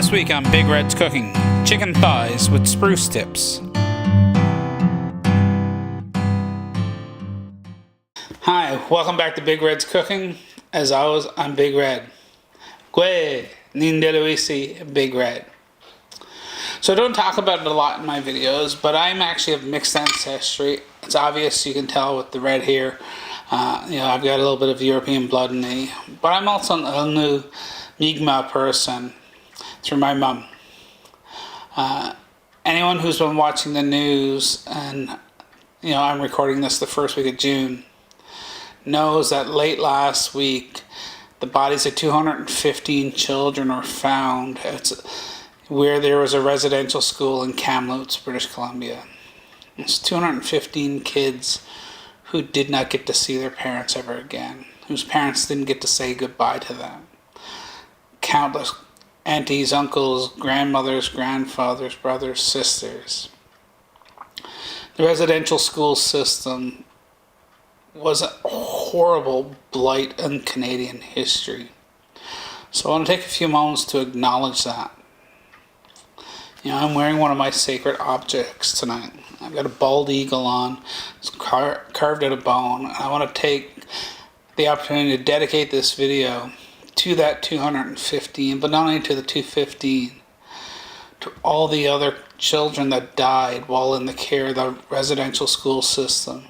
This week on Big Red's Cooking, chicken thighs with spruce tips. Hi, welcome back to Big Red's Cooking. As always, I'm Big Red. Gue, Nindeluisi, Big Red. So I don't talk about it a lot in my videos, but I'm actually of mixed ancestry. It's obvious, you can tell with the red hair. I've got a little bit of European blood in me, but I'm also a new Mi'kmaq person through my mum. Anyone who's been watching the news, and I'm recording this the first week of June, knows that late last week the bodies of 215 children were found where there was a residential school in Kamloops, British Columbia. It's 215 kids who did not get to see their parents ever again, whose parents didn't get to say goodbye to them. Countless aunties, uncles, grandmothers, grandfathers, brothers, sisters. The residential school system was a horrible blight in Canadian history. So I want to take a few moments to acknowledge that. I'm wearing one of my sacred objects tonight. I've got a bald eagle on. It's carved out of bone. I want to take the opportunity to dedicate this video to that 215, but not only to the 215, to all the other children that died while in the care of the residential school system,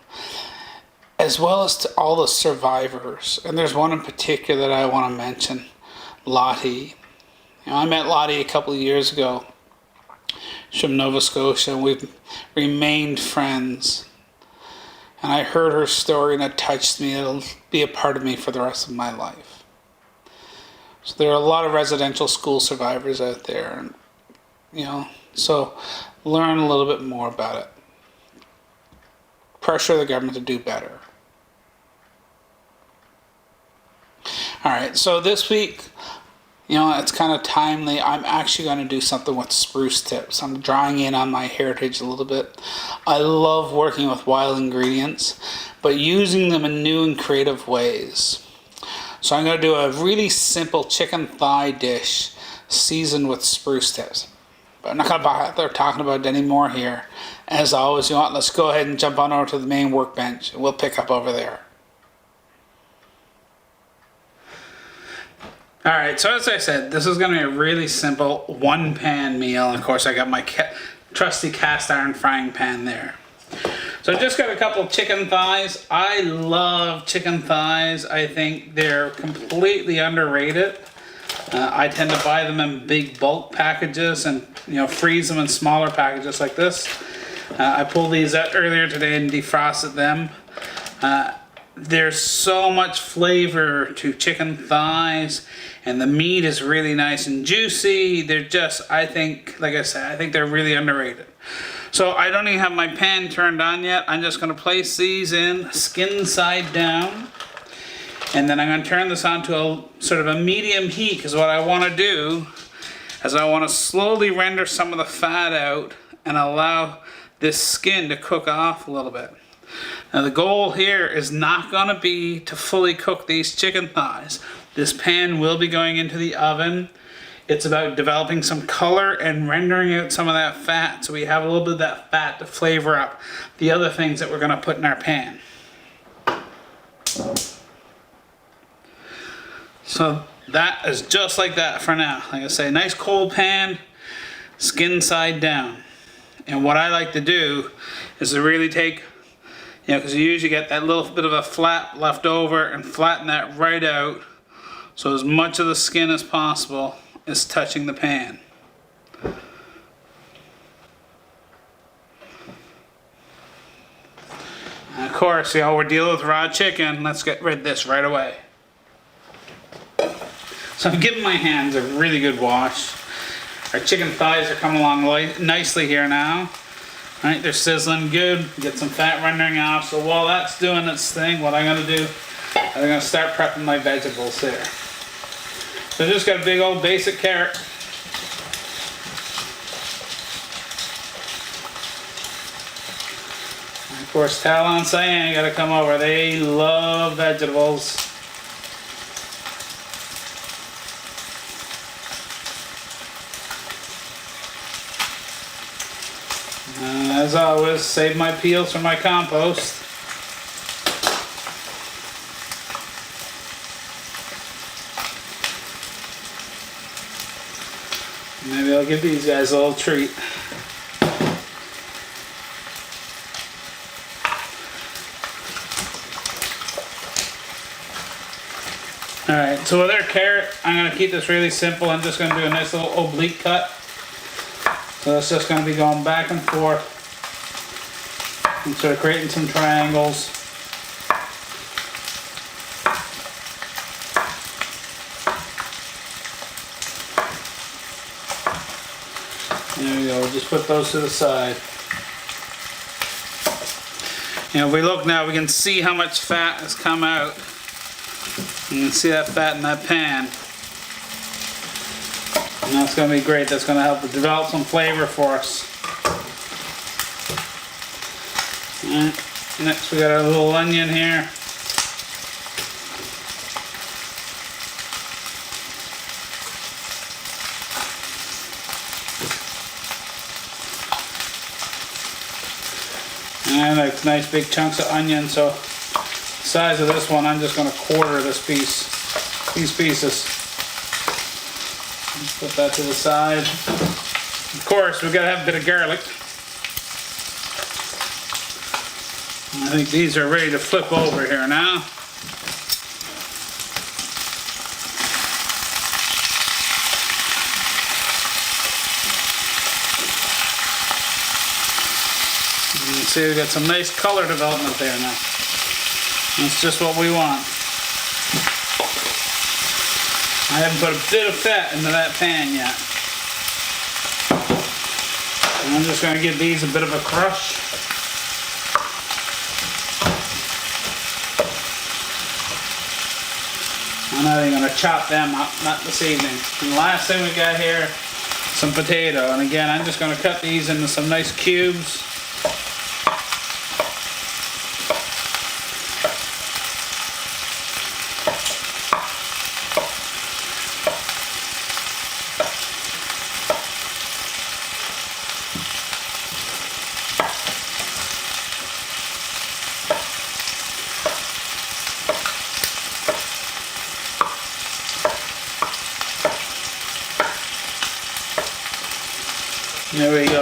as well as to all the survivors. And there's one in particular that I want to mention, Lottie. I met Lottie a couple of years ago. She's from Nova Scotia, and we've remained friends. And I heard her story and it touched me. It'll be a part of me for the rest of my life. So there are a lot of residential school survivors out there, and so learn a little bit more about it. Pressure the government to do better. Alright, so this week, it's kind of timely. I'm actually going to do something with spruce tips. I'm drawing in on my heritage a little bit. I love working with wild ingredients, but using them in new and creative ways. So I'm going to do a really simple chicken thigh dish seasoned with spruce tips. But I'm not going to bother talking about it anymore here. As always, let's go ahead and jump on over to the main workbench. We'll pick up over there. Alright, so as I said, this is going to be a really simple one-pan meal. Of course, I got my trusty cast iron frying pan there. So I just got a couple of chicken thighs. I love chicken thighs. I think they're completely underrated. I tend to buy them in big bulk packages and freeze them in smaller packages like this. I pulled these out earlier today and defrosted them. There's so much flavor to chicken thighs, and the meat is really nice and juicy. They're just, I think they're really underrated. So I don't even have my pan turned on yet. I'm just going to place these in skin side down, and then I'm going to turn this on to a sort of a medium heat, because what I want to do is I want to slowly render some of the fat out and allow this skin to cook off a little bit. Now the goal here is not going to be to fully cook these chicken thighs. This pan will be going into the oven. It's about developing some color and rendering out some of that fat, so we have a little bit of that fat to flavor up the other things that we're going to put in our pan. So that is just like that for now. Like I say, nice cold pan, skin side down. And what I like to do is to really take, because you usually get that little bit of a flap left over, and flatten that right out so as much of the skin as possible is touching the pan. And of course, we're dealing with raw chicken. Let's get rid of this right away. So I'm giving my hands a really good wash. Our chicken thighs are coming along nicely here now. Alright, they're sizzling good. Get some fat rendering off. So while that's doing its thing, what I'm going to do, I'm going to start prepping my vegetables here. So I just got a big old basic carrot. And of course, Tal and Cyan got to come over. They love vegetables. As always, save my peels for my compost. Maybe I'll give these guys a little treat. Alright, so with our carrot, I'm going to keep this really simple. I'm just going to do a nice little oblique cut. So it's just going to be going back and forth and sort of creating some triangles. There we go, we'll just put those to the side. You know, if we look now, we can see how much fat has come out. You can see that fat in that pan. And that's going to be great. That's going to help to develop some flavor for us. Alright, next we got our little onion here. And I like nice big chunks of onion, so the size of this one, I'm just going to quarter this piece, these pieces. Put that to the side. Of course, we've got to have a bit of garlic. I think these are ready to flip over here now. You can see we've got some nice color development there now. That's just what we want. I haven't put a bit of fat into that pan yet. And I'm just going to give these a bit of a crush. I'm not even going to chop them up, not this evening. And the last thing we got here, some potato. And again, I'm just going to cut these into some nice cubes. There we go.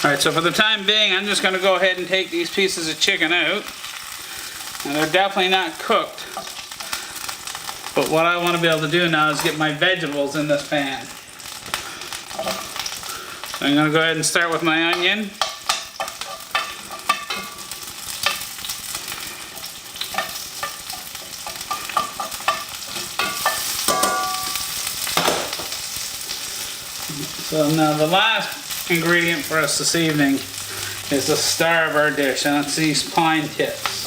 Alright, so for the time being, I'm just going to go ahead and take these pieces of chicken out. And they're definitely not cooked. But what I want to be able to do now is get my vegetables in this pan. So I'm going to go ahead and start with my onion. So now the last ingredient for us this evening is the star of our dish, and that's these pine tips.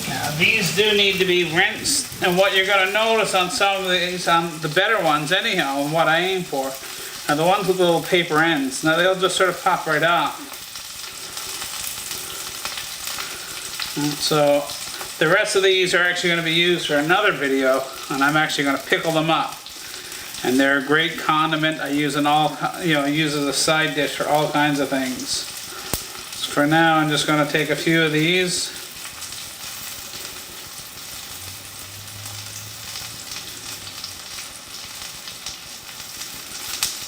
Now these do need to be rinsed. And what you're going to notice on some of these, the better ones anyhow, and what I aim for, are the ones with the little paper ends. Now they'll just sort of pop right off. And so the rest of these are actually going to be used for another video, and I'm actually going to pickle them up. And they're a great condiment. I use use as a side dish for all kinds of things. So for now, I'm just going to take a few of these.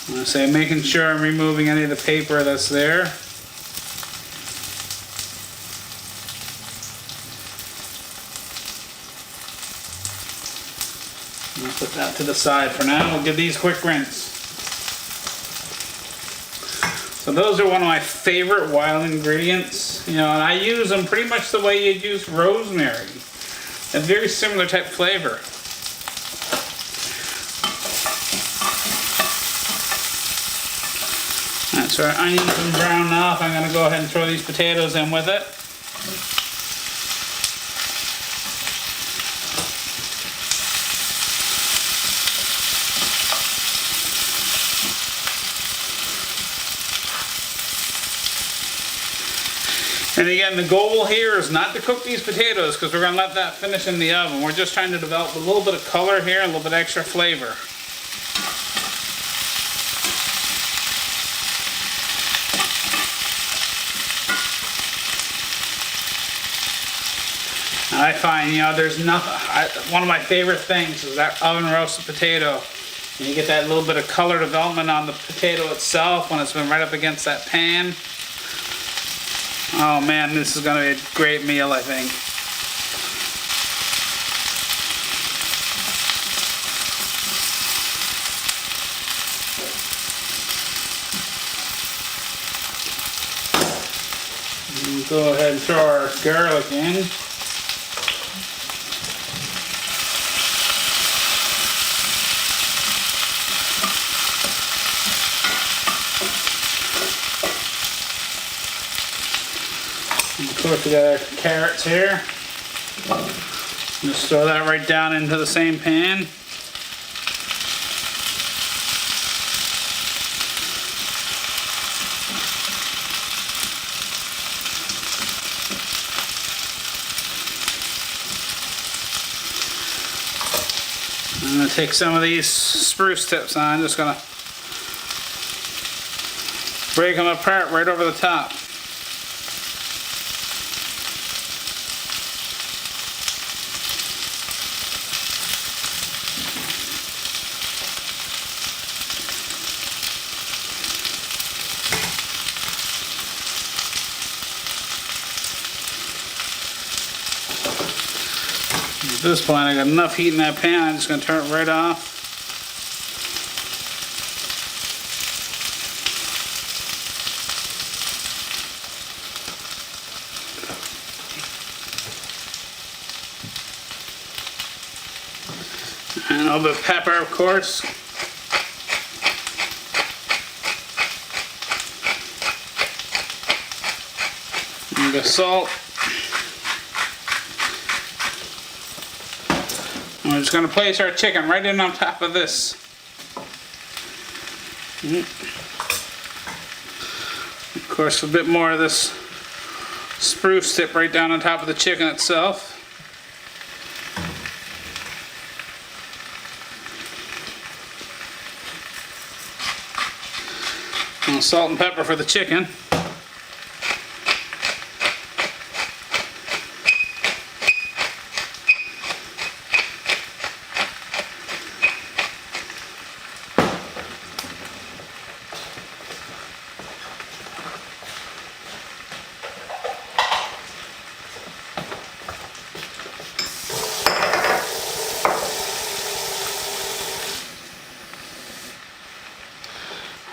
I'm going to say making sure I'm removing any of the paper that's there. I'll put that to the side for now. We'll give these a quick rinse. So those are one of my favorite wild ingredients. You know, and I use them pretty much the way you'd use rosemary. A very similar type flavor. Alright, so our onions are brown enough. I'm going to go ahead and throw these potatoes in with it. And again, the goal here is not to cook these potatoes because we're going to let that finish in the oven. We're just trying to develop a little bit of color here, a little bit extra flavor. I find, you know, there's nothing, one of my favorite things is that oven roasted potato. And you get that little bit of color development on the potato itself when it's been right up against that pan. Oh man, this is going to be a great meal, I think. And go ahead and throw our garlic in. Of course, we got our carrots here. Just throw that right down into the same pan. I'm going to take some of these spruce tips on. I'm just going to break them apart right over the top. At this point, I got enough heat in that pan, I'm just going to turn it right off. And a little bit of pepper, of course. And the salt. And we're just going to place our chicken right in on top of this. Of course, a bit more of this spruce tip right down on top of the chicken itself. And salt and pepper for the chicken.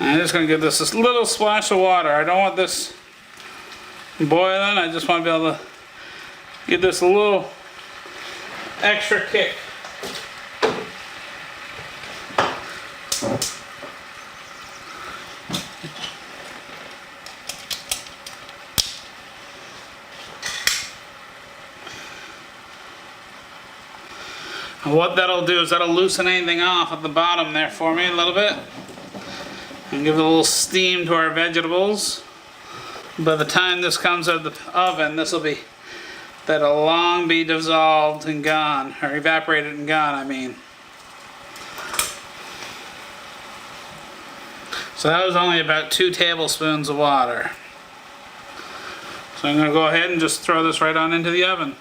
I'm just going to give this a little splash of water. I don't want this boiling. I just want to be able to give this a little extra kick. And what that'll do is that'll loosen anything off at the bottom there for me a little bit. And give it a little steam to our vegetables. By the time this comes out of the oven, that'll long be dissolved and gone, or evaporated and gone, I mean. So that was only about 2 tablespoons of water. So I'm going to go ahead and just throw this right on into the oven.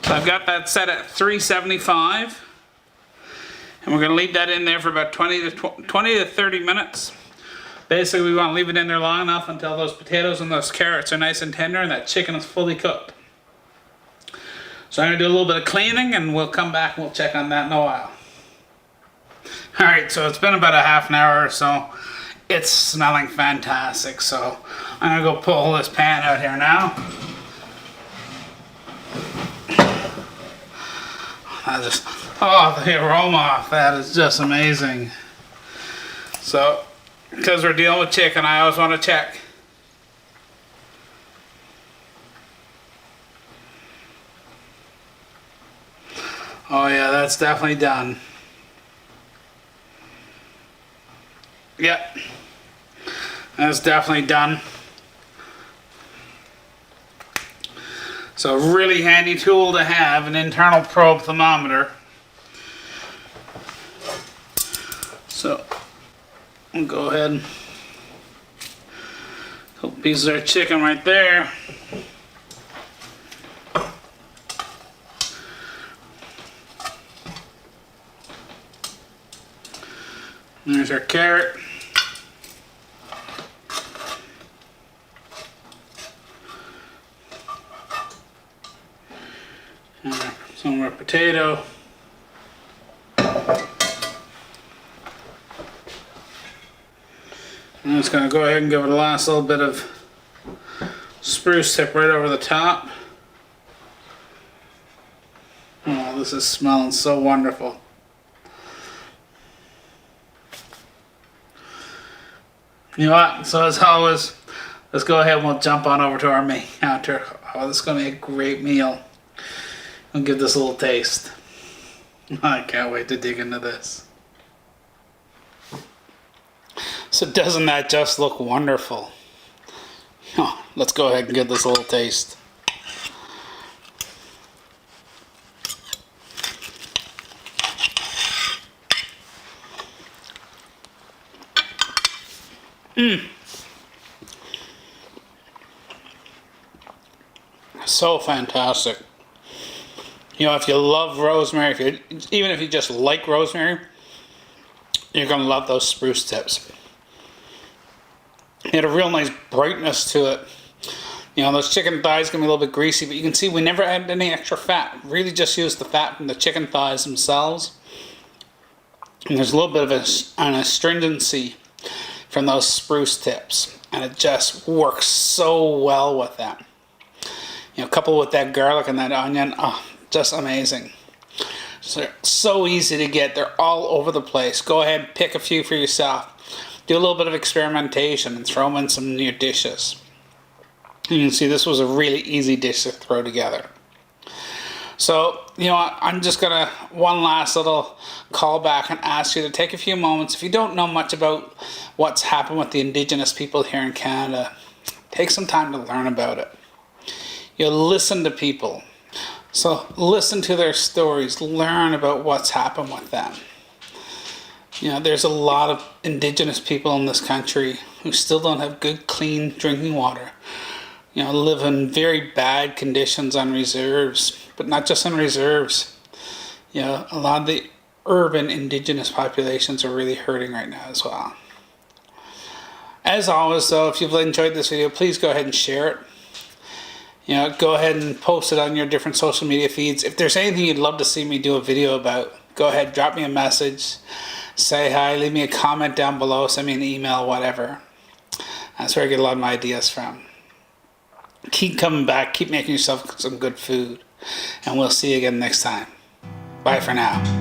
So I've got that set at 375. And we're going to leave that in there for about 20 to 30 minutes. Basically, we want to leave it in there long enough until those potatoes and those carrots are nice and tender and that chicken is fully cooked. So I'm going to do a little bit of cleaning and we'll come back and we'll check on that in a while. Alright, so it's been about a half an hour or so. It's smelling fantastic, so I'm going to go pull this pan out here now. Oh, the aroma of that is just amazing. So, because we're dealing with chicken, I always want to check. Oh yeah, that's definitely done. Yep. That's definitely done. So a really handy tool to have, an internal probe thermometer. So we'll go ahead and couple pieces of our chicken right there. And there's our carrot. And some of our potato. I'm just going to go ahead and give it a last little bit of spruce tip right over the top. Oh, this is smelling so wonderful. You know what? So as always, let's go ahead and we'll jump on over to our main counter. Oh, this is going to be a great meal. I'll give this a little taste. I can't wait to dig into this. So doesn't that just look wonderful? Oh, let's go ahead and give this a little taste. So fantastic. You know, if you love rosemary, even if you just like rosemary, you're going to love those spruce tips. It had a real nice brightness to it. You know, those chicken thighs can be a little bit greasy, but you can see we never added any extra fat. Really just used the fat from the chicken thighs themselves. And there's a little bit of an astringency from those spruce tips. And it just works so well with them. You know, coupled with that garlic and that onion, oh, just amazing. So they're so easy to get. They're all over the place. Go ahead and pick a few for yourself. Do a little bit of experimentation and throw them in some new dishes. You can see this was a really easy dish to throw together. So, you know, I'm just going to one last little call back and ask you to take a few moments. If you don't know much about what's happened with the Indigenous people here in Canada, take some time to learn about it. You listen to people. So listen to their stories, learn about what's happened with them. You know, there's a lot of Indigenous people in this country who still don't have good, clean drinking water. You know, live in very bad conditions on reserves, but not just on reserves. You know, a lot of the urban Indigenous populations are really hurting right now as well. As always, though, if you've enjoyed this video, please go ahead and share it. You know, go ahead and post it on your different social media feeds. If there's anything you'd love to see me do a video about, go ahead, drop me a message, say hi, leave me a comment down below, send me an email, whatever. That's where I get a lot of my ideas from. Keep coming back, keep making yourself some good food, and we'll see you again next time. Bye for now.